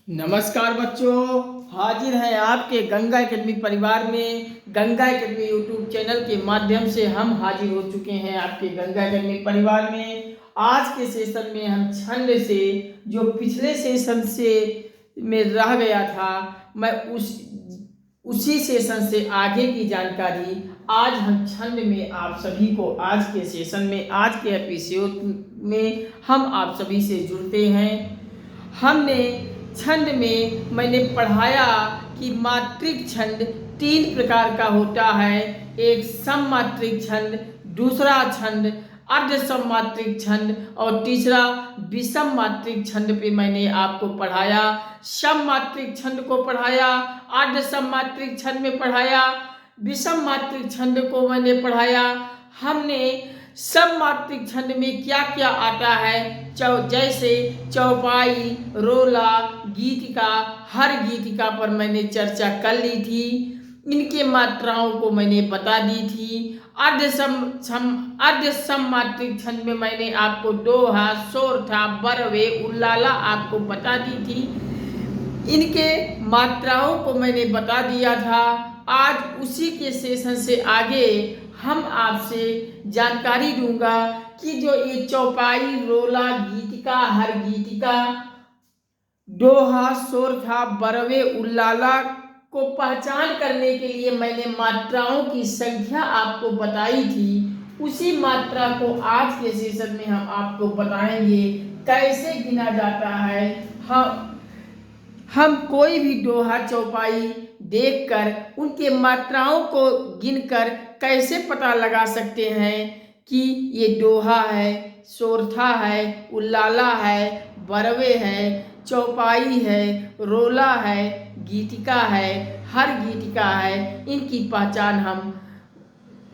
नमस्कार बच्चों, हाजिर हैं आपके गंगा एकेडमी परिवार में। गंगा एकेडमी यूट्यूब चैनल के माध्यम से हम हाजिर हो चुके हैं आपके गंगा एकेडमी परिवार में। आज के सेशन में हम छंद से जो पिछले सेशन से में रह गया था, मैं उसी सेशन से आगे की जानकारी आज हम छंद में आप सभी को आज के सेशन में आज के एपिसोड में हम आप सभी से जुड़ते हैं। हमने छंद में मैंने पढ़ाया कि मात्रिक छंद 3 प्रकार का होता है। एक सममात्रिक छंद, दूसरा छंद अर्ध सममात्रिक छंद और तीसरा विषम मात्रिक छंद पे मैंने आपको पढ़ाया। सममात्रिक छंद को पढ़ाया, अर्ध सममात्रिक छंद में पढ़ाया, विषम मात्रिक छंद को मैंने पढ़ाया। हमने सममात्रिक छंद में क्या क्या आता है, जैसे चौपाई, रोला, गीतिका, हर गीतिका पर मैंने चर्चा कर ली थी। इनके मात्राओं को मैंने बता दी थी। अर्ध सममात्रिक छंद में मैंने आपको दोहा, सोरठा, बरवे, उल्लाला आपको बता दी थी। इनके मात्राओं को मैंने बता दिया था। आज उसी के सेशन से आगे हम आपसे जानकारी दूंगा कि जो ये चौपाई, रोला, गीतिका, हर गीतिका, दोहा, सोरठा, बरवे, उल्लाला को पहचान करने के लिए मैंने मात्राओं की संख्या आपको बताई थी। उसी मात्रा को आज के सेशन में हम आपको बताएंगे कैसे गिना जाता है। हम कोई भी दोहा, चौपाई देखकर उनके मात्राओं को गिनकर कैसे पता लगा सकते हैं कि ये दोहा है, सोरठा है, उल्लाला है, बरवे है, चौपाई है, रोला है, गीतिका है, हर गीतिका है। इनकी पहचान हम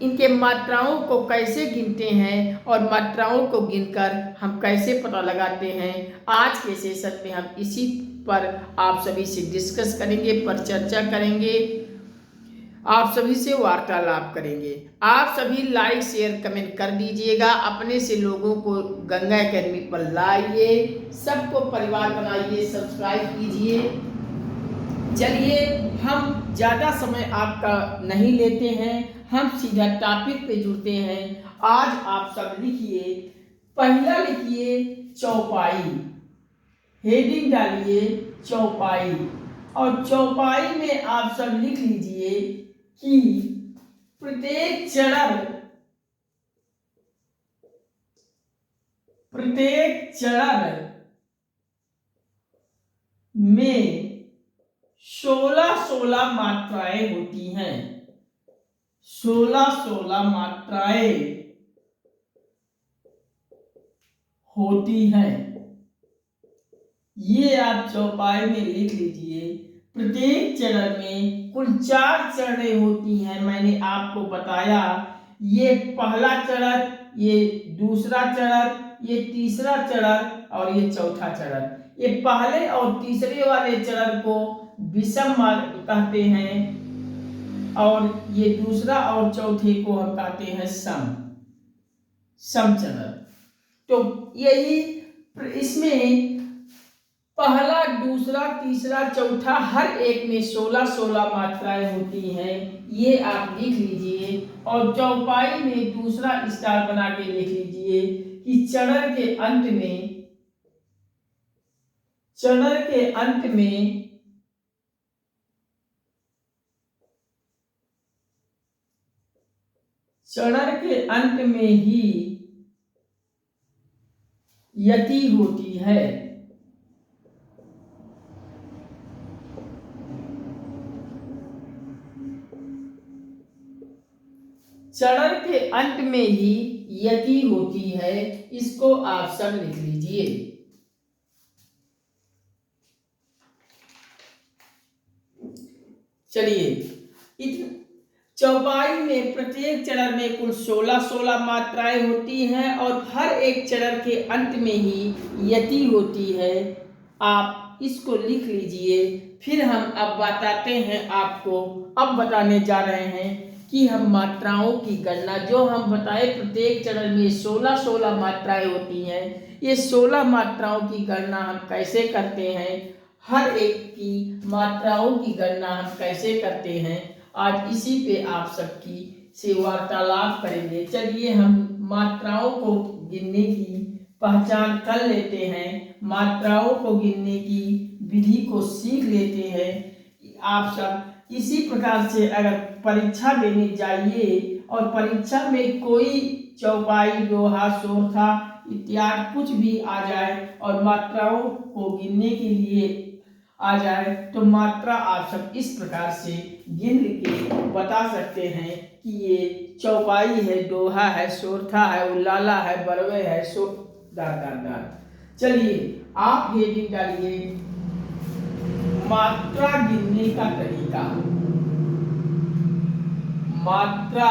इनके मात्राओं को कैसे गिनते हैं और मात्राओं को गिनकर हम कैसे पता लगाते हैं, आज के सेशन में हम इसी पर आप सभी से डिस्कस करेंगे, पर चर्चा करेंगे, आप सभी से वार्तालाप करेंगे। आप सभी लाइक, शेयर, कमेंट कर दीजिएगा। अपने से लोगों को गंगा एकेडमी पर लाइए, सबको परिवार बनाइए, सब्सक्राइब कीजिए। चलिए, हम ज़्यादा समय आपका नहीं लेते हैं, हम सीधा टॉपिक पे जुड़ते हैं। आज आप सब लिखिए, पहला लिखिए चौपाई, हेडिंग डालिए चौपाई, और चौपाई में आप सब लिख लीजिए कि प्रत्येक चरण में 16 मात्राएं होती हैं। 16 मात्राएं होती हैं। ये आप चौपाई में लिख लीजिए। प्रत्येक चरण में कुल 4 चरणें होती हैं। मैंने आपको बताया, ये पहला चरण, ये दूसरा चरण, ये तीसरा चरण और ये चौथा चरण। ये पहले और तीसरे वाले चरण को विषम कहते हैं और ये दूसरा और चौथे को हम कहते हैं सम चरण। तो यही इसमें पहला, दूसरा, तीसरा, चौथा हर एक में 16 मात्राएं होती हैं। ये आप लिख लीजिए और चौपाई में दूसरा स्टार बना के लिख लीजिए कि चरण के अंत में ही यति होती है। चरण के अंत में ही यति होती है। इसको आप सब लिख लीजिए। चलिए, चौपाई में प्रत्येक चरण में कुल 16 मात्राएं होती हैं और हर एक चरण के अंत में ही यति होती है। आप इसको लिख लीजिए। फिर हम अब बताते हैं आपको, अब बताने जा रहे हैं कि हम मात्राओं की गणना, जो हम बताए प्रत्येक चरण में 16 मात्राएं होती हैं, ये 16 मात्राओं की गणना हम कैसे करते हैं हर एक की मात्राओं की गणना हम कैसे करते हैं, आज इसी पे आप सबकी से वार्तालाप करेंगे। चलिए हम मात्राओं को गिनने की पहचान कर लेते हैं, मात्राओं को गिनने की विधि को सीख लेते हैं। आप सब इसी प्रकार से अगर परीक्षा देने जाइए और परीक्षा में कोई चौपाई, दोहा, सोरठा इत्यादि कुछ भी आ जाए और मात्राओं को गिनने के लिए आ जाए तो मात्रा आप सब इस प्रकार से गिन के बता सकते हैं कि ये चौपाई है, दोहा है, सोरठा है, उल्लाला है, बरवे है, सो दार दार दार। चलिए आप हेडिंग डालिए मात्रा गिनने का तरीका। मात्रा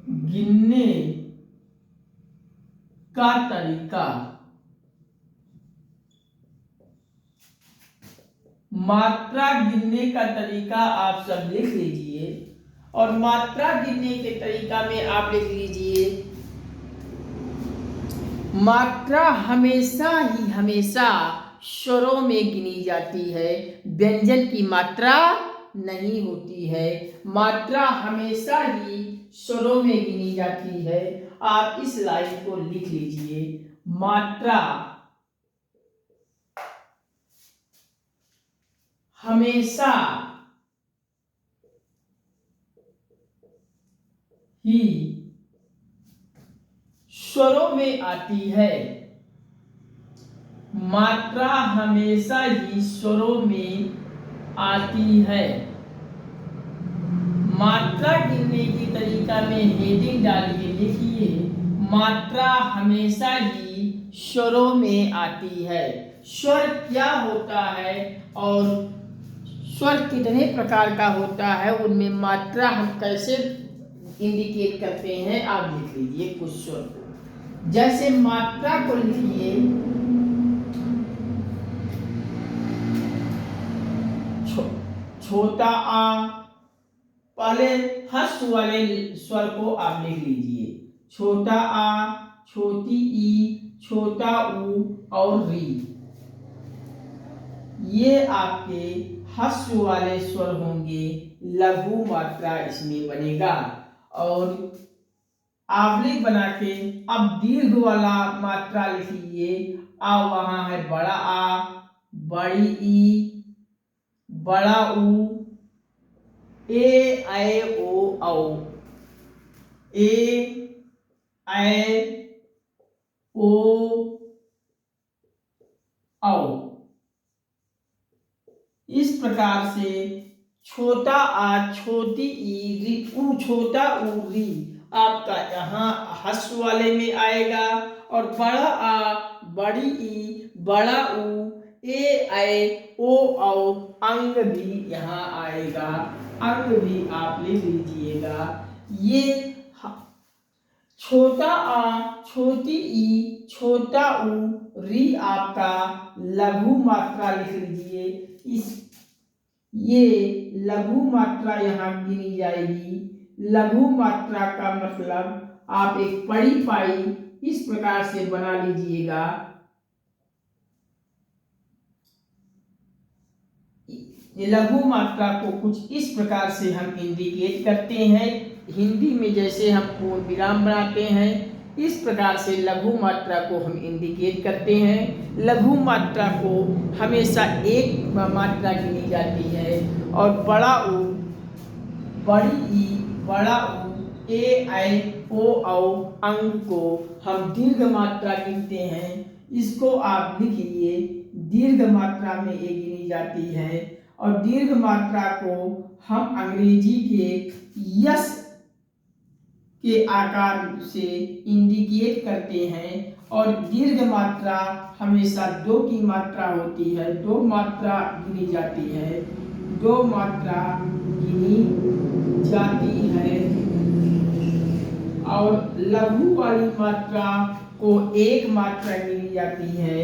गिनने का तरीका। मात्रा गिनने का तरीका आप सब लिख लीजिए और मात्रा गिनने के तरीका में आप लिख लीजिए मात्रा हमेशा स्वरों में गिनी जाती है, व्यंजन की मात्रा नहीं होती है। मात्रा हमेशा ही स्वरों में गिनी जाती है। आप इस लाइन को लिख लीजिए, मात्रा हमेशा ही स्वरों में आती है। मात्रा हमेशा ही स्वरों में आती है। मात्रा गिनने की तरीका में हेडिंग डालिए, लिखिए मात्रा हमेशा ही स्वरों में आती है। स्वर क्या होता है और स्वर कितने प्रकार का होता है, उनमें मात्रा हम कैसे इंडिकेट करते हैं, आप लिख लीजिए कुछ स्वर। जैसे मात्रा को लिखिए छोटा आ, पहले हस्व वाले स्वर को आप लिख लीजिए, छोटा आ, छोटी ई, छोटा ऊ और री। ये आपके हस्व वाले स्वर होंगे, लघु मात्रा इसमें बनेगा। और आवलिक बना के अब दीर्घ वाला मात्रा लिखिए। आ वहां है बड़ा आ, बड़ी ई, बड़ा ऊ, ए ऐ ओ औ, ए ऐ ओ औ। इस प्रकार से छोटा आ, छोटी ई, री, ऊ, छोटा ऊ, री आपका यहाँ हस्व वाले में आएगा। और बड़ा आ, बड़ी ई, बड़ा ऊ, ए ऐ ओ औ, अंग भी यहाँ आएगा, अंग भी आप लिख लीजिएगा। ये छोटा आ, छोटी ई, छोटा ऊ, री आपका लघु मात्रा लिख लीजिए। इस ये लघु मात्रा यहाँ गिनी जाएगी। लघु मात्रा का मतलब आप एक पड़ी पाई इस प्रकार से बना लीजिएगा। लघु मात्रा को कुछ इस प्रकार से हम इंडिकेट करते हैं। हिंदी में जैसे हम पूर्ण विराम बनाते हैं, इस प्रकार से लघु मात्रा को हम इंडिकेट करते हैं। लघु मात्रा को हमेशा एक मात्रा गिनी जाती है। और बड़ा ऊ, बड़ी ई, बड़ा ऊ, ए ऐ ओ औ अंग को हम दीर्घ मात्रा गिनते हैं। इसको आप लिखिए, दीर्घ मात्रा में ये गिनी जाती है। और दीर्घ मात्रा को हम अंग्रेजी के यस के आकार से इंडिकेट करते हैं। और दीर्घ मात्रा हमेशा दो की मात्रा होती है, दो मात्रा गिनी जाती है, दो मात्रा गिनी जाती है। और लघु वाली मात्रा को एक मात्रा गिनी जाती है,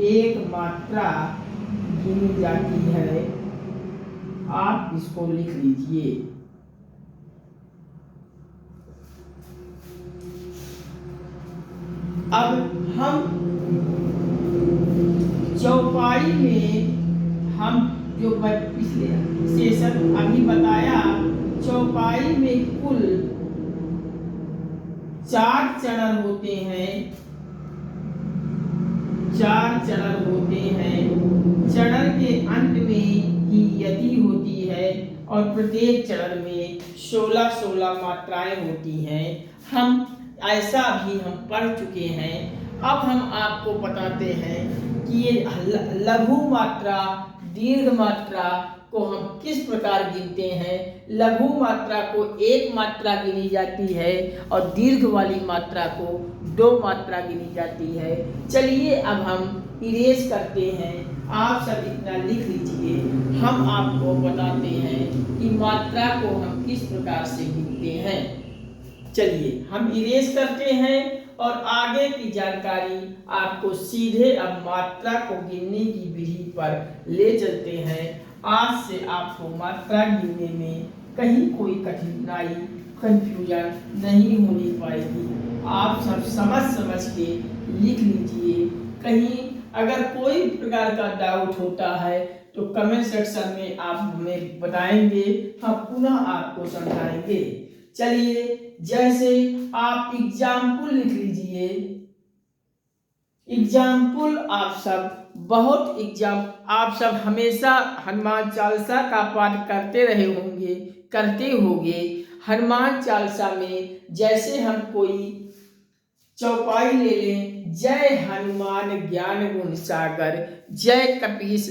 एक मात्रा गिनी जाती है। आप इसको लिख लीजिए। अब हम चौपाई में हम जो पिछले सेशन अभी बताया, चौपाई में कुल 4 चरण होते हैं। 4 चरण होते हैं। चरण के अंत में ही यति होती है और प्रत्येक चरण में 16-16 मात्राएं होती हैं। हम ऐसा भी हम पढ़ चुके हैं। अब हम आपको बताते हैं कि ये लघु मात्रा, दीर्घ मात्रा को हम किस प्रकार गिनते हैं। लघु मात्रा को 1 मात्रा गिनी जाती है और दीर्घ वाली मात्रा को 2 मात्रा गिनी जाती है। चलिए अब हम इरेज करते हैं। आप सब इतना लिख लीजिए। हम आपको बताते हैं कि मात्रा को हम किस प्रकार से गिनते हैं। चलिए हम इरेज करते हैं और आगे की जानकारी आपको सीधे अब मात्रा को गिनने की विधि पर ले चलते हैं। आज से आपको मात्रा गिनने में कहीं कोई कठिनाई, कंफ्यूजन नहीं होनी पाएगी। आप सब समझ के लिख लीजिए। कहीं अगर कोई प्रकार का डाउट होता है तो कमेंट सेक्शन में आप हमें बताएंगे, हम पुनः आपको समझाएंगे। चलिए जैसे आप एग्जाम्पल लिख लीजिए। एग्जाम्पल आप सब हमेशा हनुमान चालीसा का पाठ करते रहे होंगे, करते होंगे। हनुमान चालीसा में जैसे हम कोई चौपाई ले लें, जय हनुमान ज्ञान गुण सागर, जय कपीस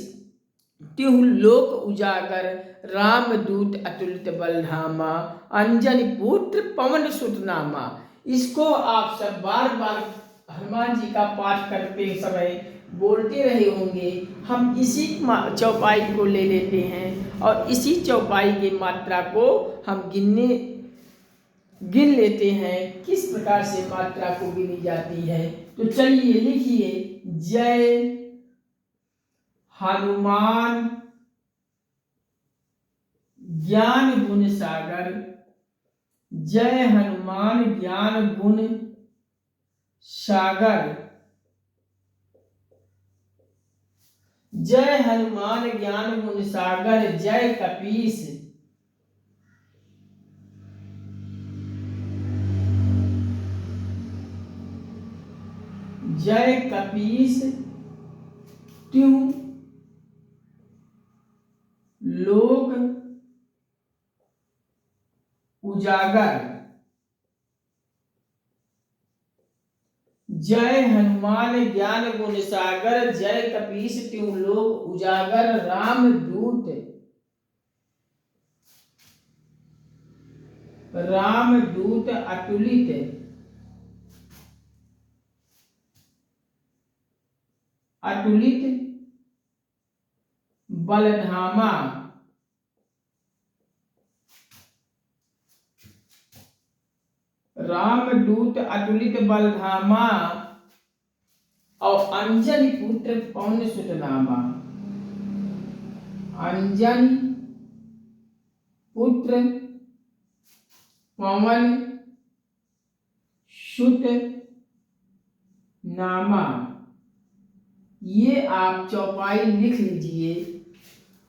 तिहु लोक उजागर, राम दूत अतुलित बल धामा, अंजनी पुत्र पवन सुत नामा। इसको आप सब बार बार हनुमान जी का पाठ करते समय बोलते रहे होंगे। हम इसी चौपाई को ले लेते हैं और इसी चौपाई की मात्रा को हम गिन लेते हैं। किस प्रकार से मात्रा को गिनी जाती है, तो चलिए लिखिए। जय हनुमान ज्ञान गुण सागर, जय हनुमान ज्ञान गुण सागर, जय हनुमान ज्ञान गुण सागर, जय कपीस तिहु लोक उजागर, जय हनुमान ज्ञान गुण सागर, जय कपीस तिहु लोक उजागर, राम दूत अतुलित बलधामा, रामदूत अतुलित बलधामा और अंजनी पुत्र पवन सुत नामा। अंजनी पुत्र पवन सुत नामा। ये आप चौपाई लिख लीजिए।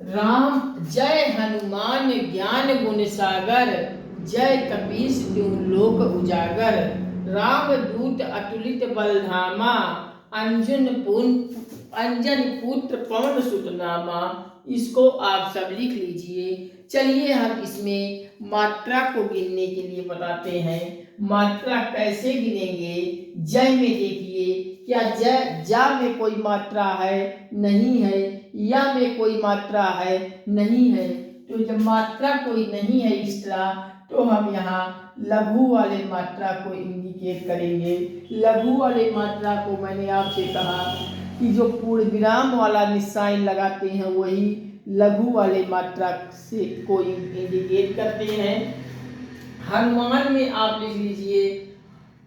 राम जय हनुमान ज्ञान गुण सागर, जय कपीस तिहु लोक उजागर, राम दूत अतुलित बलधामा, अंजन पुत्र पवन सुत नामा। इसको आप सब लिख लीजिए। चलिए हम इसमें मात्रा को गिनने के लिए बताते हैं। मात्रा कैसे गिनेंगे। जय में देखिए, क्या जय जा में कोई मात्रा है, नहीं है। या में कोई मात्रा है, नहीं है। तो जब मात्रा कोई नहीं है इस तरह, तो हम यहाँ लघु वाले मात्रा को इंडिकेट करेंगे। लघु वाले मात्रा को मैंने आपसे कहा कि जो पूर्ण विराम वाला निशान लगाते हैं वही लघु वाले मात्रा से को इंडिकेट करते हैं। हनुमान में आप लिख लीजिए।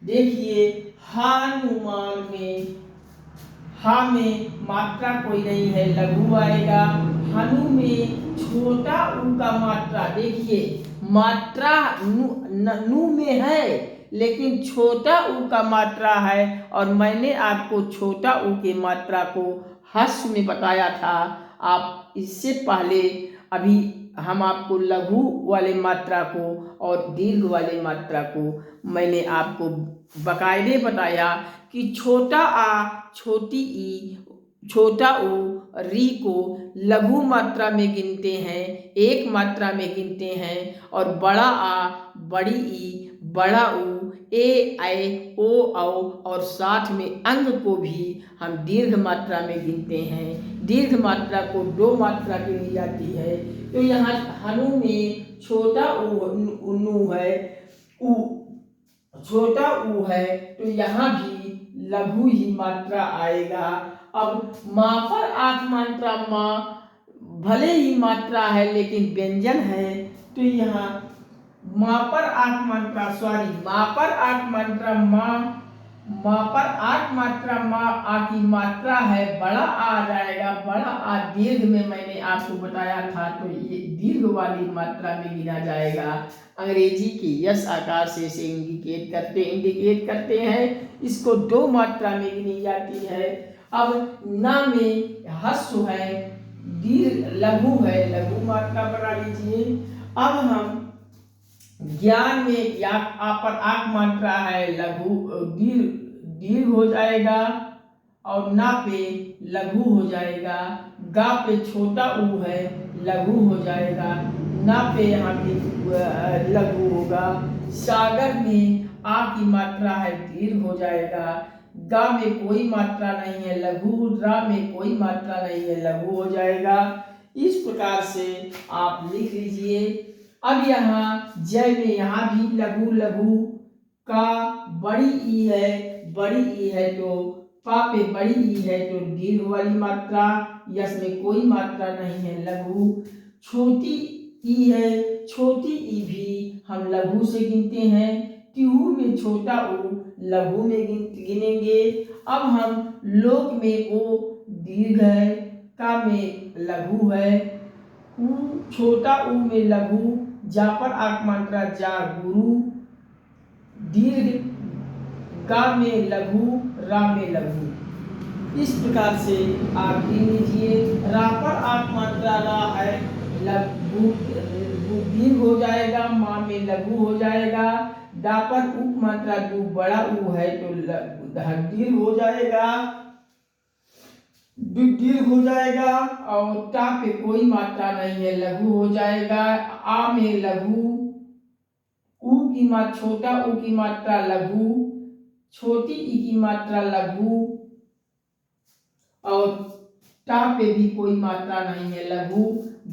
देखिए हनुमान में हा में मात्रा कोई नहीं है, लघु आएगा। हनु में छोटा ऊ का मात्रा, देखिए मात्रा नु में है लेकिन छोटा ऊ का मात्रा है और मैंने आपको छोटा ऊ की मात्रा को ह्रस्व में बताया था। आप इससे पहले अभी हम आपको लघु वाले मात्रा को और दीर्घ वाले मात्रा को मैंने आपको बकायदे बताया कि छोटा आ, छोटी ई, छोटा ऊ, री को लघु मात्रा में गिनते हैं, एक मात्रा में गिनते हैं, और बड़ा आ, बड़ी ई, बड़ा ऊ, ए, ऐ, ओ, औ और साथ में अंग को भी हम दीर्घ मात्रा में गिनते हैं। दीर्घ मात्रा को दो मात्रा गिनी जाती है। तो यहाँ हनु में छोटा ऊ नु है, ऊ छोटा ऊ है, तो यहाँ भी लघु ही मात्रा आएगा। अब माँ पर आठ मात्रा माँ भले ही मात्रा है लेकिन व्यंजन है, तो यहाँ माँ पर आठ मात्रा माँ पर आठ मात्रा माँ पर आठ मात्रा माँ आ की मात्रा है, बड़ा आ जाएगा। बड़ा आ दीर्घ में मैंने आपको बताया था, तो ये दीर्घ वाली मात्रा में गिना जाएगा। अंग्रेजी के यस आकार से इसे इंडिकेट करते हैं। इसको दो मात्रा में गिनी जाती है। अब ना में ह्रस्व है, दीर्घ लघु है, लघु मात्रा बना लीजिए। अब हम ज्ञान में या आ पर आठ मात्रा है, लघु दीर्घ हो जाएगा, और ना पे लघु हो जाएगा। गा पे छोटा ऊ है, लघु हो जाएगा। ना पे यहाँ पे लघु होगा। सागर में आ की मात्रा है, दीर्घ हो जाएगा। गा में कोई मात्रा नहीं है, लघु। रा में कोई मात्रा नहीं है, लघु हो जाएगा। इस प्रकार से आप लिख लीजिए। अब यहाँ जय में यहाँ भी लघु लघु का बड़ी ई है, बड़ी ई है तो पा पे बड़ी ई है तो दीर्घ वाली मात्रा। यस में कोई मात्रा नहीं है, लघु। छोटी ई है, छोटी ई भी हम लघु से गिनते हैं। टिहू में छोटा ऊ लघु में गिनेंगे। अब हम लोक में ओ दीर्घ है, का में लघु है, छोटा ऊ में लघु, जा पर आठ मात्रा जा गुरु, दीर्घ गा में लघु, रा में लघु। इस प्रकार से आप गिन लीजिए। रा पर आठ मात्रा रा है, लघु दीर्घ हो जाएगा, माँ में लघु हो जाएगा। डा पर उप मात्रा दू बड़ा ऊ है तो दीर्घ हो जाएगा, दीर्घ हो जाएगा। और टा पे कोई मात्रा नहीं है, लघु हो जाएगा। आ में लघु, ऊ की मात्रा छोटा ऊ की मात्रा लघु, छोटी ई की मात्रा लघु, और टा पे भी कोई मात्रा नहीं है, लघु।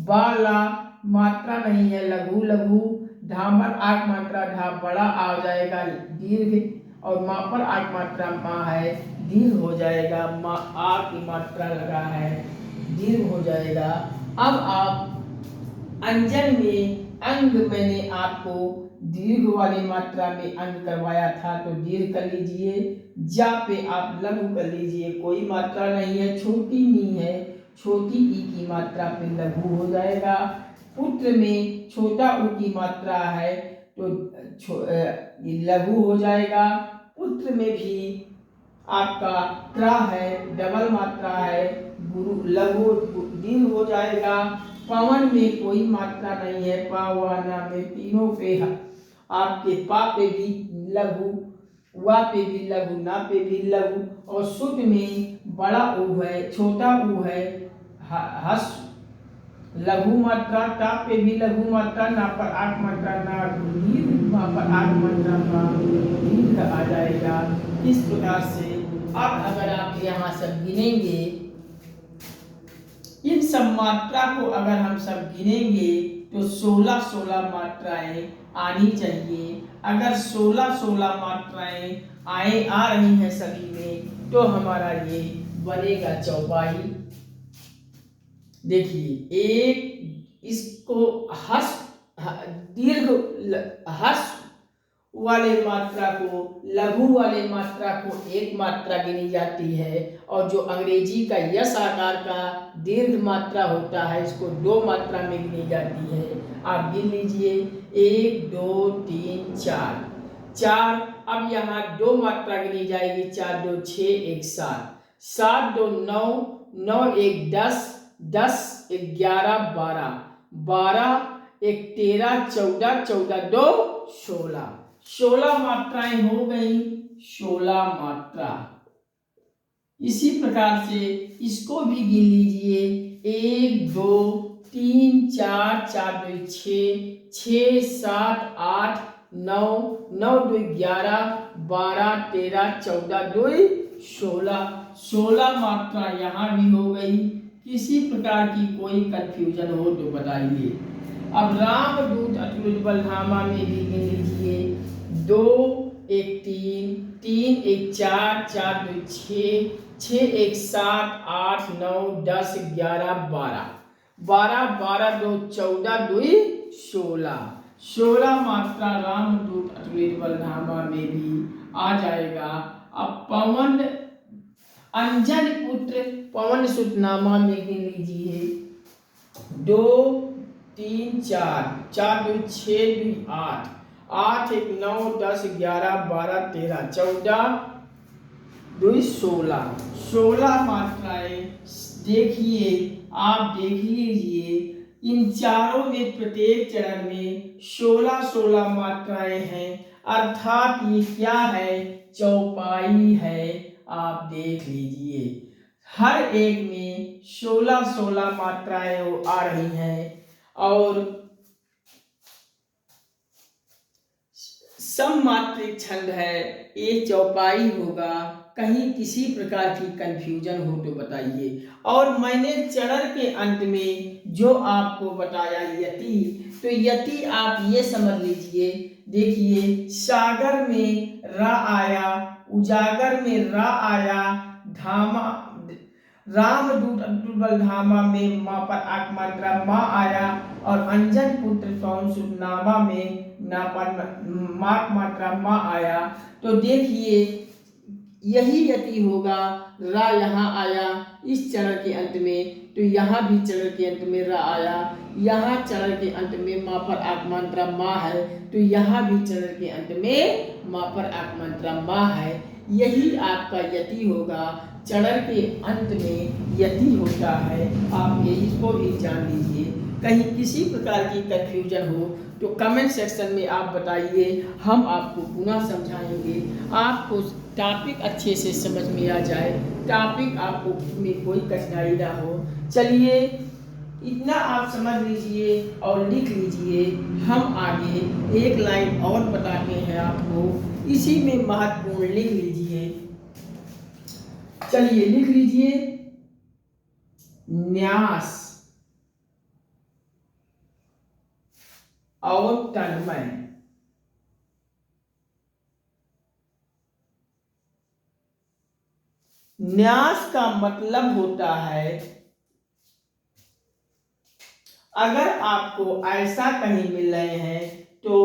बाला मात्रा नहीं है, लघु लघु। ढामर आठ मात्रा ढा बड़ा आ जाएगा, दीर्घ। और माँ पर आठ मात्रा माँ है, दीर्घ हो जाएगा। माँ आ की मात्रा लगा है, दीर्घ हो जाएगा। अब आप अंजन में अंग मैंने आपको दीर्घ वाली मात्रा में अंग करवाया था, तो दीर्घ कर लीजिए। जा पे आप लघु कर लीजिए, कोई मात्रा नहीं है। छोटी नी है, छोटी ई की मात्रा पे लघु हो जाएगा। पुत्र में छोटा ऊ की मात्रा है तो लघु हो जाएगा। पुत्र में भी आपका त्रा है, डबल मात्रा है, गुरु लघु दीर्घ हो जाएगा। पवन में कोई मात्रा नहीं है, पावाना में तीनों पे आपके पा पे भी लघु, वा पे भी लघु, ना पे भी लघु। और सुत में बड़ा ऊ है, छोटा ऊ है, हस लघु मात्रा। टा पे भी लघु मात्रा, ना पर आठ मात्रा ना दीर्घ, वहाँ पर आठ मात्रा का दीर्घ आ जाएगा। इस प्रकार से अब अगर आप यहाँ सब गिनेंगे, इन सब मात्रा को अगर हम सब गिनेंगे तो 16 मात्राएं आनी चाहिए। अगर 16 मात्राएं आ रही हैं सभी में, तो हमारा ये बनेगा चौपाई। देखिए, एक इसको दीर्घ हस वाले मात्रा को, लघु वाले मात्रा को एक मात्रा गिनी जाती है, और जो अंग्रेजी का यस आकार का दीर्घ मात्रा होता है, इसको दो मात्रा में गिनी जाती है। आप गिन लीजिए, 1 2 3 4। 4। अब यहाँ 2 मात्रा गिनी जाएगी, 4 2 6 1 7, 7 2 9, 9 1 10, 10 11 12, 12 1 13, 14, 14 2 16, 16 मात्राएं हो गई, 16 मात्रा। इसी प्रकार से इसको भी गिन लीजिए, 1 2 3 4, 4 2 6, 6 7 8 9, 9 2 11, 12 13, 14 2 16, 16 मात्रा यहाँ भी हो गई। किसी प्रकार की कोई कंफ्यूजन हो तो बताइए। अब रामदूत अतुलित बलधामा में भी गिन लीजिए, 2 1 3, 3 1 4, 4 2 6, 6 1 7 8 9 10 11 12, 12 12 2 14 2 16, 16 मात्रा रामदूत अतुलित बलधामा में भी आ जाएगा। अब पवन अंजन पुत्र पवन सुत नामा में गिन लीजिए, 2 3 4, 4 2 6 2 8, 8 1 9 10 11 12 13 14 2 16, 16 मात्राएं। देखिए, आप देख लीजिए, इन चारों में प्रत्येक चरण में 16 16 मात्राएं हैं, अर्थात ये क्या है, चौपाई है। आप देख लीजिए, हर एक में 16 16 मात्राएं आ रही हैं और सममात्रिक छंद है, ये चौपाई होगा। कहीं किसी प्रकार की कंफ्यूजन हो तो बताइए। और मैंने चरण के अंत में जो आपको बताया यति, तो यति आप ये समझ लीजिए। देखिए, सागर में रा आया, उजागर में रा आया, धामा रामदूत अतुलित बलधामा में मां पर आक मात्रा मां आया, और अंजन पुत्र पवन सुत नामा में ना पर माक मात्रा मां आया। तो देखिए, यही यति होगा। रा यहाँ आया इस चरण के अंत में, तो यहाँ भी चरण के अंत में रा आया, यहाँ चरण के अंत में मां पर आक मात्रा मां है, तो यहाँ भी चरण के अंत में मां पर आक मात्रा मां है। यही आपका यति होगा। चरण के अंत में यति होता है, आप ये इसको भी जान लीजिए। कहीं किसी प्रकार की कंफ्यूजन हो तो कमेंट सेक्शन में आप बताइए, हम आपको पुनः समझाएंगे, आपको टॉपिक अच्छे से समझ में आ जाए, टॉपिक आपको में कोई कठिनाई ना हो। चलिए, इतना आप समझ लीजिए और लिख लीजिए। हम आगे एक लाइन और बताते हैं आपको, इसी में महत्वपूर्ण लिख लीजिए। चलिए लिख लीजिए, न्यास और तन्मय। न्यास का मतलब होता है, अगर आपको ऐसा कहीं मिल रहे हैं तो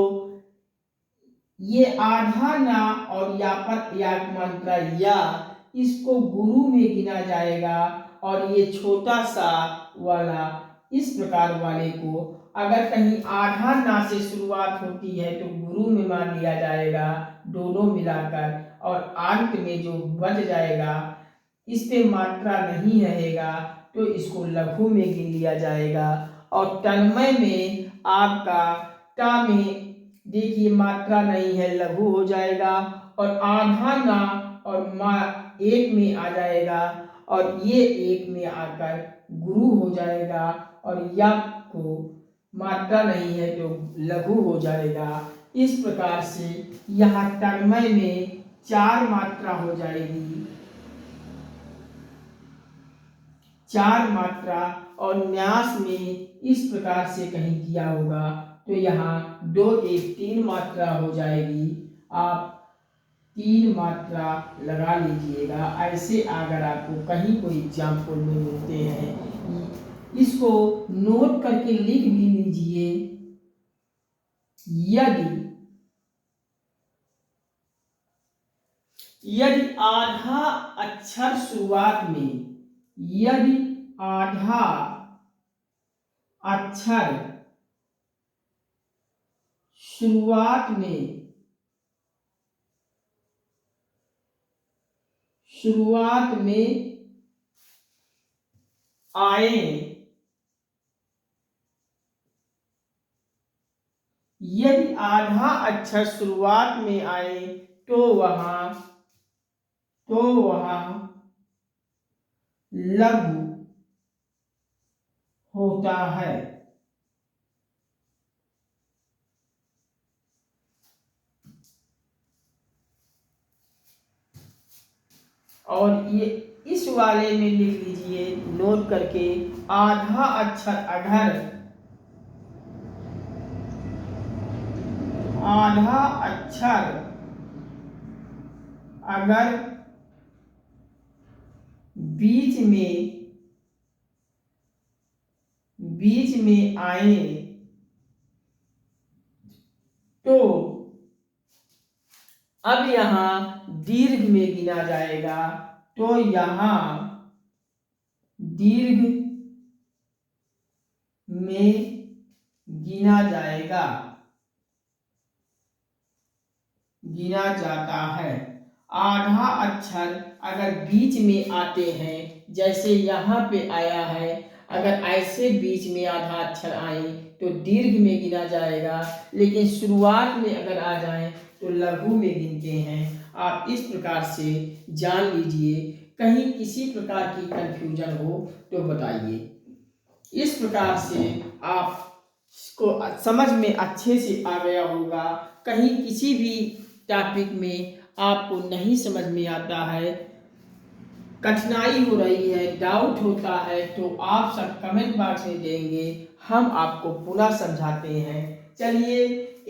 ये आधा ना और या पर या मात्रा या, इसको गुरु में गिना जाएगा, और ये छोटा सा वाला इस प्रकार वाले को अगर कहीं आधा ना से शुरुआत होती है तो गुरु में मान लिया जाएगा, दोनों मिलाकर, और अंत में जो बच जाएगा इस पे मात्रा नहीं रहेगा तो इसको लघु में गिन लिया जाएगा। और तन्मय में आपका टा में देखिए मात्रा नहीं है, लघु हो जाएगा, और आधा ना और मा एक में आ जाएगा, और ये एक में आकर गुरु हो जाएगा, और या को मात्रा नहीं है तो लघु हो जाएगा। इस प्रकार से यहाँ तन्मय में 4 मात्रा हो जाएगी, 4 मात्रा, और न्यास में इस प्रकार से कहीं किया होगा तो यहाँ 2 1 3 मात्रा हो जाएगी। आप 3 मात्रा लगा लीजिएगा। ऐसे अगर आपको कहीं कोई एग्जाम्पल में मिलते हैं, इसको नोट करके लिख भी लीजिए। यदि आधा अक्षर शुरुआत में, यदि आधा अक्षर शुरुआत में शुरुआत में आए। यदि आधा अक्षर शुरुआत में आए तो वह लघु होता है। और ये इस वाले में लिख लीजिए नोट करके, आधा अक्षर अगर बीच में आए तो अब यहां दीर्घ में गिना जाएगा, तो यहां दीर्घ में गिना जाता है। आधा अक्षर अगर बीच में आते हैं, जैसे यहाँ पे आया है, अगर ऐसे बीच में आधा अक्षर आए तो दीर्घ में गिना जाएगा, लेकिन शुरुआत में अगर आ जाए तो लघु में गिनते हैं। आप इस प्रकार से जान लीजिए, कहीं किसी प्रकार की कंफ्यूजन हो तो बताइए। इस प्रकार से आपको समझ में अच्छे से आ गया होगा। कहीं किसी भी टॉपिक में आपको नहीं समझ में आता है, कठिनाई हो रही है, डाउट होता है, तो आप सब कमेंट बॉक्स में देंगे, हम आपको पूरा समझाते हैं। चलिए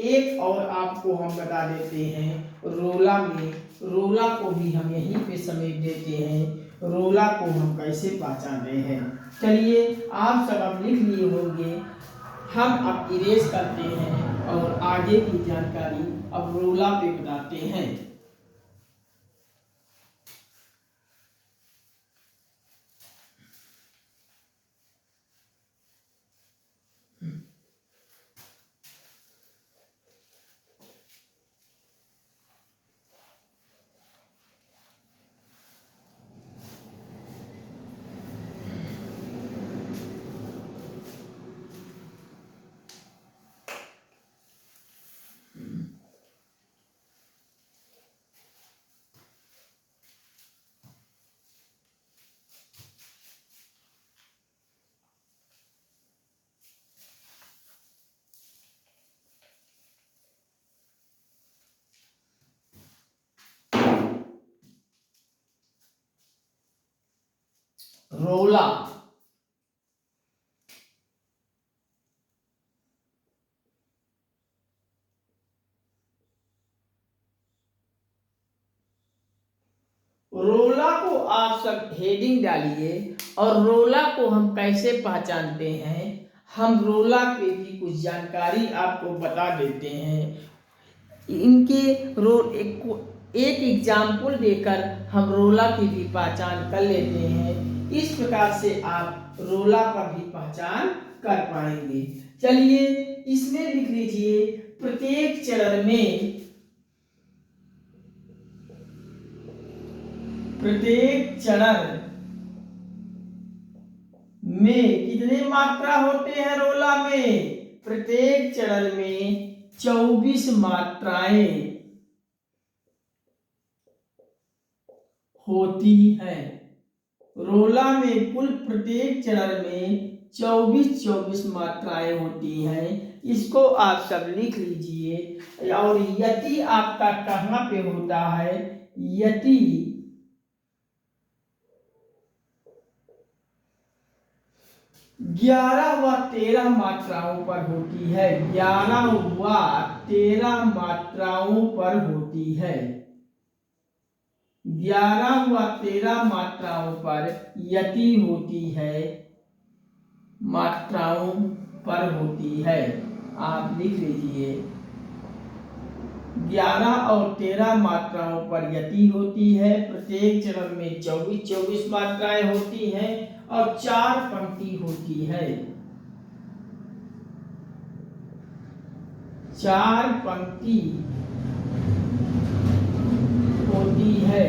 एक और आपको हम बता देते हैं, रोला को भी हम यहीं पे समेट देते हैं। रोला को हम कैसे पहचानते हैं, चलिए आप सब अब लिख लिए होंगे। हम अब इरेज करते हैं और आगे की जानकारी अब रोला पे बताते हैं। रोला रोला को आप सब हेडिंग डालिए। और रोला को हम कैसे पहचानते हैं, हम रोला पे भी कुछ जानकारी आपको बता देते हैं। इनके एक एग्जाम्पल देकर हम रोला की भी पहचान कर लेते हैं। इस प्रकार से आप रोला का भी पहचान कर पाएंगे। चलिए इसमें लिख लीजिए, प्रत्येक चरण में कितने मात्रा होते हैं रोला में? प्रत्येक चरण में 24 मात्राएं होती है। रोला में कुल प्रत्येक चरण में 24 मात्राएं होती हैं। इसको आप सब लिख लीजिए। और यति आपका कहाँ पे होता है? यति 11 व 13 मात्राओं पर होती है। 11 व 13 मात्राओं पर होती है। 11 व 13 मात्राओं पर यति होती है, मात्राओं पर होती है। आप लिख लीजिए, 11 और 13 मात्राओं पर यति होती है। प्रत्येक चरण में 24 मात्राएं होती हैं और 4 पंक्ति होती है। 4 पंक्ति होती है।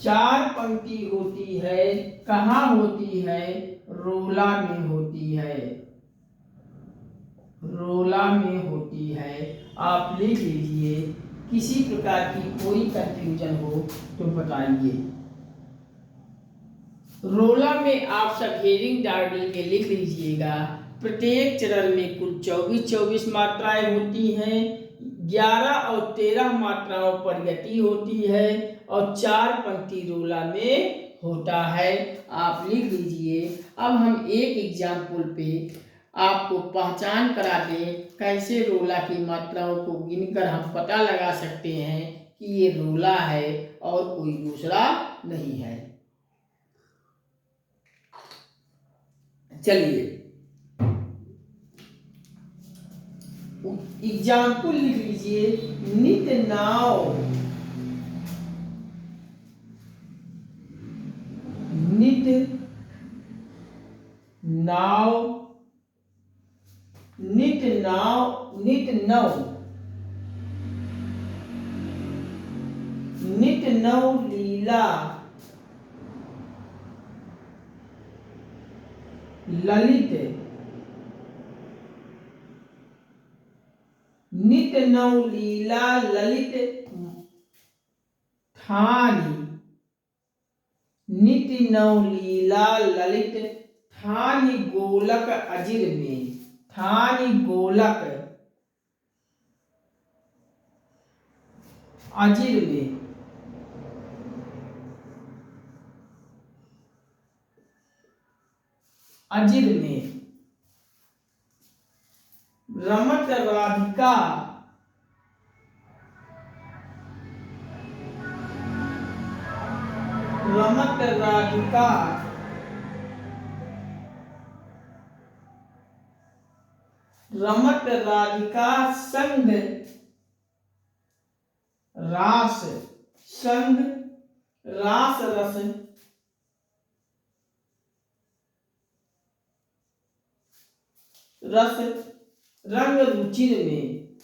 चार पंक्ति होती है, कहाँ होती है? रोला में होती है, रोला में होती है। आप लिख लीजिए, किसी प्रकार की कोई कंफ्यूजन हो तो बताइए। रोला में आप सब हेडिंग डाल के लिख लीजिएगा। प्रत्येक चरण में कुल 24 मात्राएं होती हैं, 11 और 13 मात्राओं पर यति होती है और 4 पंक्ति रोला में होता है। आप लिख लीजिए। अब हम एक एग्जाम्पल पे आपको पहचान करा दें कैसे रोला की मात्राओं को गिनकर हम पता लगा सकते हैं कि ये रोला है और कोई दूसरा नहीं है। चलिए एग्जाम्पल लिख लीजिए। नित नाव, नित नाव, नित नाव, नित नव, नित नव लीला, ललित, नित नव लीला ललित ठानी, नित नव लीला ललित ठानी गोलक अजिर में, ठानी गोलक अजिर में, अजिर में रमत राधिका, रमत राधिका रमत राधिका संग रास, संग रास रस रस रंग रुचिर में,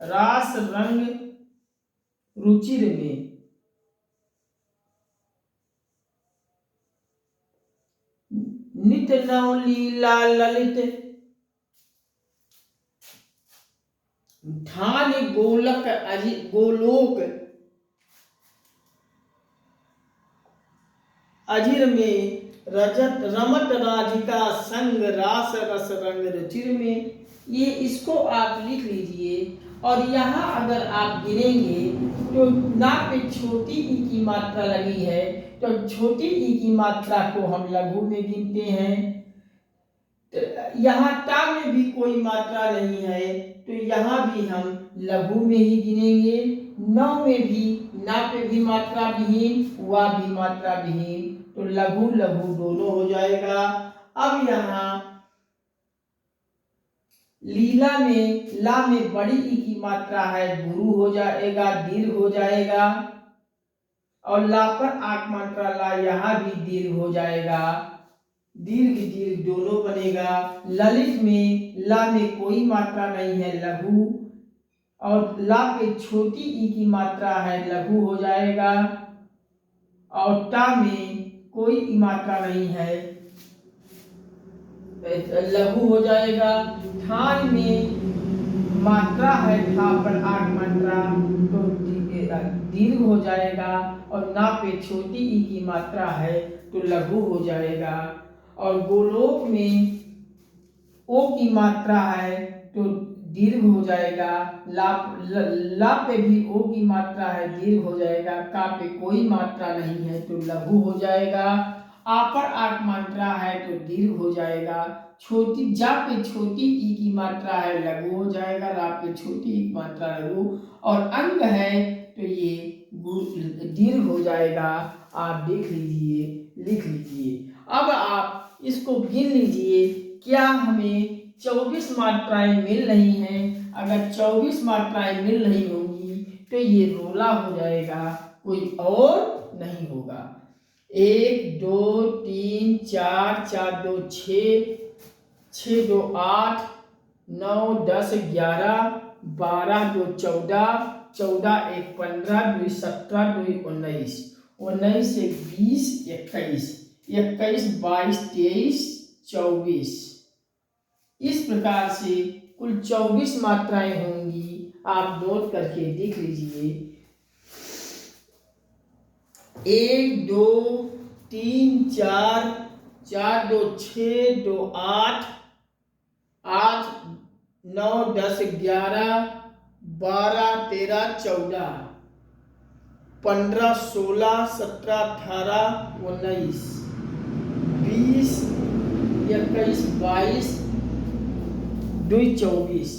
रास रंग रुचिर में, नित नव लीला ललित ठान गोलक गोलोक अजिर में, रजत रमत राधिका संग रास रस रंग रुचिर में। ये इसको आप लिख लीजिए। और यहाँ अगर आप गिनेंगे तो ना पे छोटी ई की मात्रा लगी है, तो छोटी ई की मात्रा को हम लघु में गिनते हैं। यहाँ टा में भी कोई मात्रा नहीं है, तो यहाँ भी हम लघु में ही गिनेंगे। नौ में भी ना पे भी मात्रा विहीन, वा भी मात्रा विहीन, तो लघु लघु दोनों हो जाएगा। अब यहाँ लीला में ला में बड़ी ई की मात्रा है, गुरु हो जाएगा, दीर्घ हो जाएगा। और ला पर आठ मात्रा ला, यहाँ भी दीर्घ हो जाएगा, दीर्घ दीर्घ दोनों बनेगा। ललित में ला में कोई मात्रा नहीं है, लघु, और ला पे छोटी ई की मात्रा है, लघु हो जाएगा। और टा में कोई मात्रा नहीं है, लघु हो जाएगा। ठान में मात्रा है, ठा पर आठ मात्रा, तो दीर्घ हो जाएगा। और ना पे छोटी ई की मात्रा है, तो लघु हो जाएगा। और गोलोक में ओ की मात्रा है, तो दीर्घ हो जाएगा। ला पे भी ओ की मात्रा है, दीर्घ हो जाएगा। का पे कोई मात्रा नहीं है, तो लघु हो जाएगा। आ पर आठ मात्रा है, तो दीर्घ हो जाएगा। छोटी जा पे छोटी ई की मात्रा है, लघु हो जाएगा। रा पे छोटी ई की मात्रा लघु, और अंग है तो ये दीर्घ हो जाएगा। आप देख लीजिए, लिख लीजिए। अब आप इसको गिन लीजिए, क्या हमें 24 मात्राएं मिल रही हैं? अगर 24 मात्राएं मिल रही होंगी तो ये रोला हो जाएगा, कोई और नहीं होगा। 1 2 3 4 4 2 6 6 2 8 9 10 11 12 2 14 14 1 15 2 17 2 19 19 से 20, 21, 22, 23, 24। इस प्रकार से कुल 24 मात्राएं होंगी। आप नोट करके देख लीजिए। 1 2 3 4, 4 2 6, 2 8, 8 9 10 11 12 13 14 15 16 17 18 19 20 21 22 24।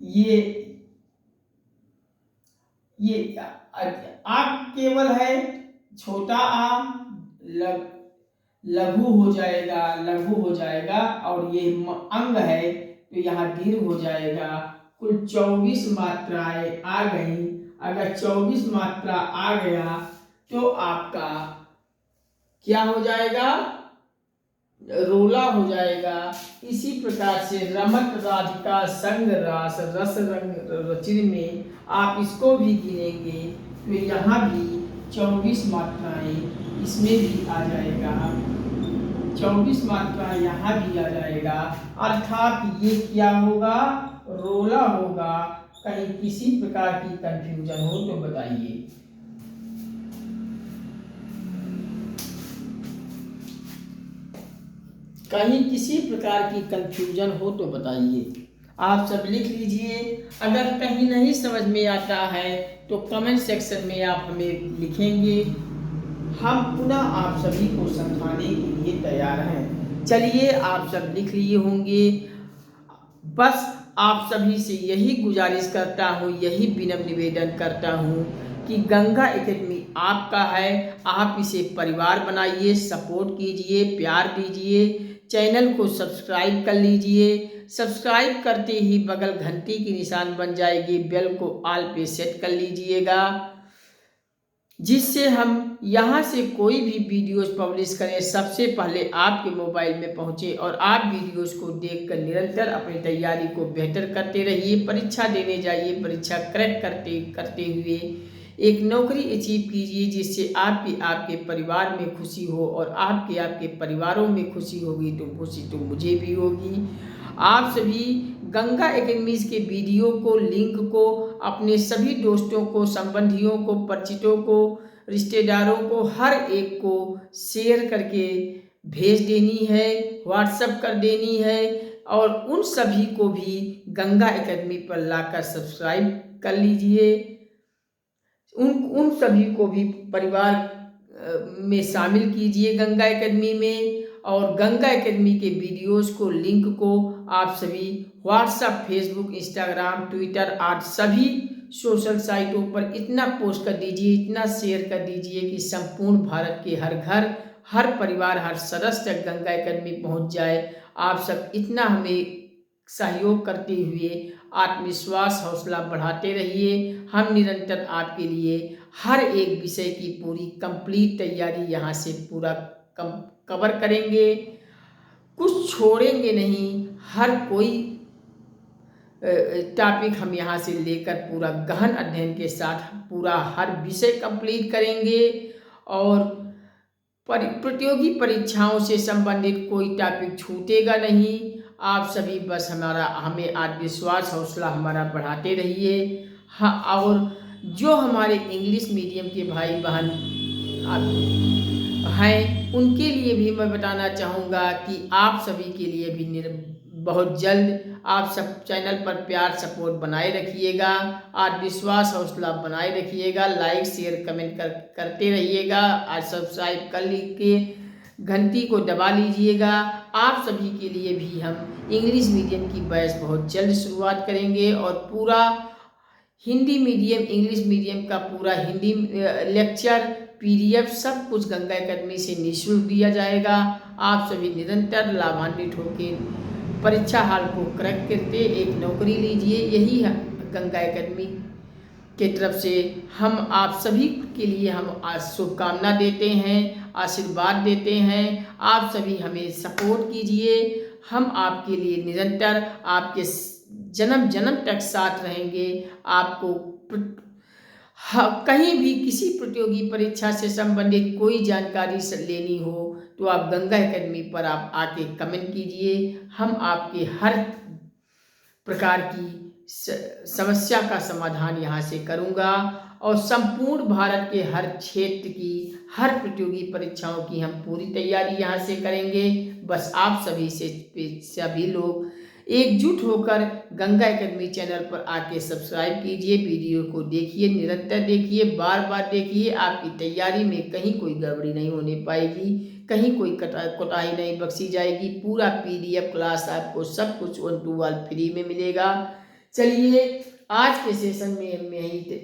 ये आ केवल है छोटा आ, लघु हो जाएगा और ये अंग है तो यहाँ दीर्घ हो जाएगा। कुल 24 मात्राएं आ गई। अगर 24 मात्रा आ गया तो आपका क्या हो जाएगा, रोला हो जाएगा। इसी प्रकार से रमक राधिका संग रास रस रंग रचिर में आप इसको भी गिनेंगे तो यहाँ भी 24 मात्राएं इसमें भी आ जाएगा, 24 मात्रा यहाँ भी आ जाएगा। अर्थात ये क्या होगा, रोला होगा। कहीं किसी प्रकार की कंफ्यूजन हो तो बताइए। कहीं किसी प्रकार की कंफ्यूजन हो तो बताइए। आप सब लिख लीजिए। अगर कहीं नहीं समझ में आता है तो कमेंट सेक्शन में आप हमें लिखेंगे, हम पुनः आप सभी को समझाने के लिए तैयार हैं। चलिए, आप सब लिख लिए होंगे। बस आप सभी से यही गुजारिश करता हूँ, यही विनम्र निवेदन करता हूँ कि गंगा एकेडमी आपका है। आप इसे परिवार बनाइए, सपोर्ट कीजिए, प्यार दीजिए, चैनल को सब्सक्राइब कर लीजिए। सब्सक्राइब करते ही बगल घंटी की निशान बन जाएगी, बेल को ऑल पे सेट कर लीजिएगा, जिससे हम यहाँ से कोई भी वीडियोस पब्लिश करें सबसे पहले आपके मोबाइल में पहुँचे और आप वीडियोस को देखकर निरंतर अपनी तैयारी को बेहतर करते रहिए। परीक्षा देने जाइए, परीक्षा क्रैक करते हुए एक नौकरी अचीव कीजिए, जिससे आपके परिवार में खुशी हो और आपके परिवारों में खुशी होगी तो खुशी तो मुझे भी होगी। आप सभी गंगा एकेडमी के वीडियो को, लिंक को अपने सभी दोस्तों को, संबंधियों को, परिचितों को, रिश्तेदारों को, हर एक को शेयर करके भेज देनी है, व्हाट्सएप कर देनी है और उन सभी को भी गंगा एकेडमी पर लाकर सब्सक्राइब कर लीजिए। उन सभी को भी परिवार में शामिल कीजिए गंगा एकेडमी में। और गंगा एकेडमी के वीडियोस को, लिंक को आप सभी व्हाट्सएप, फेसबुक, इंस्टाग्राम, ट्विटर आदि सभी सोशल साइटों पर इतना पोस्ट कर दीजिए, इतना शेयर कर दीजिए कि संपूर्ण भारत के हर घर, हर परिवार, हर सदस्य तक गंगा एकेडमी पहुंच जाए। आप सब इतना हमें सहयोग करते हुए आत्मविश्वास, हौसला बढ़ाते रहिए। हम निरंतर आपके लिए हर एक विषय की पूरी कंप्लीट तैयारी यहाँ से पूरा कवर करेंगे, कुछ छोड़ेंगे नहीं। हर कोई टॉपिक हम यहाँ से लेकर पूरा गहन अध्ययन के साथ पूरा हर विषय कंप्लीट करेंगे और प्रतियोगी परीक्षाओं से संबंधित कोई टॉपिक छूटेगा नहीं। आप सभी बस हमें आत्मविश्वास, हौसला हमारा बढ़ाते रहिए। हाँ, और जो हमारे इंग्लिश मीडियम के भाई बहन हैं उनके लिए भी मैं बताना चाहूँगा कि आप सभी के लिए भी बहुत जल्द आप सब चैनल पर प्यार, सपोर्ट बनाए रखिएगा, आत्मविश्वास, हौसला बनाए रखिएगा, लाइक, शेयर, कमेंट करते रहिएगा और सब्सक्राइब कर के घंटी को दबा लीजिएगा। आप सभी के लिए भी हम इंग्लिश मीडियम की बैच बहुत जल्द शुरुआत करेंगे और पूरा हिंदी मीडियम, इंग्लिश मीडियम का पूरा हिंदी लेक्चर, PDF सब कुछ गंगा एकेडमी से निःशुल्क दिया जाएगा। आप सभी निरंतर लाभान्वित होकर परीक्षा हाल को क्रैक करके एक नौकरी लीजिए। यही गंगा एकेडमी के तरफ से हम आप सभी के लिए हम आज शुभकामना देते हैं, आशीर्वाद देते हैं। आप सभी हमें सपोर्ट कीजिए, हम आपके लिए निरंतर आपके जन्म जन्म तक साथ रहेंगे। आपको कहीं भी किसी प्रतियोगी परीक्षा से संबंधित कोई जानकारी लेनी हो तो आप गंगा एकेडमी पर आप आके कमेंट कीजिए। हम आपके हर प्रकार की समस्या का समाधान यहाँ से करूँगा और संपूर्ण भारत के हर क्षेत्र की हर प्रतियोगी परीक्षाओं की हम पूरी तैयारी यहाँ से करेंगे। बस आप सभी लोग एकजुट होकर गंगा एकेडमी चैनल पर आके सब्सक्राइब कीजिए, वीडियो को देखिए, निरंतर देखिए, बार बार देखिए। आपकी तैयारी में कहीं कोई गड़बड़ी नहीं होने पाएगी, कहीं कोई कोताही नहीं बख्शी जाएगी। पूरा PDF क्लास आपको सब कुछ 1 to 1 फ्री में मिलेगा। चलिए आज के सेशन में हम यहीं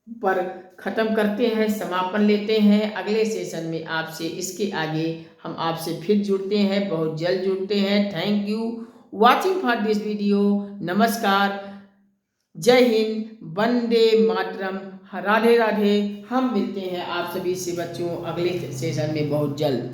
पर ख़त्म करते हैं, समापन लेते हैं। अगले सेशन में आपसे इसके आगे हम आपसे फिर जुड़ते हैं, बहुत जल्द जुड़ते हैं। Thank you watching for this video. नमस्कार, जय हिंद, वंदे मातरम, राधे राधे। हम मिलते हैं आप सभी से बच्चों अगले सेशन में बहुत जल्द।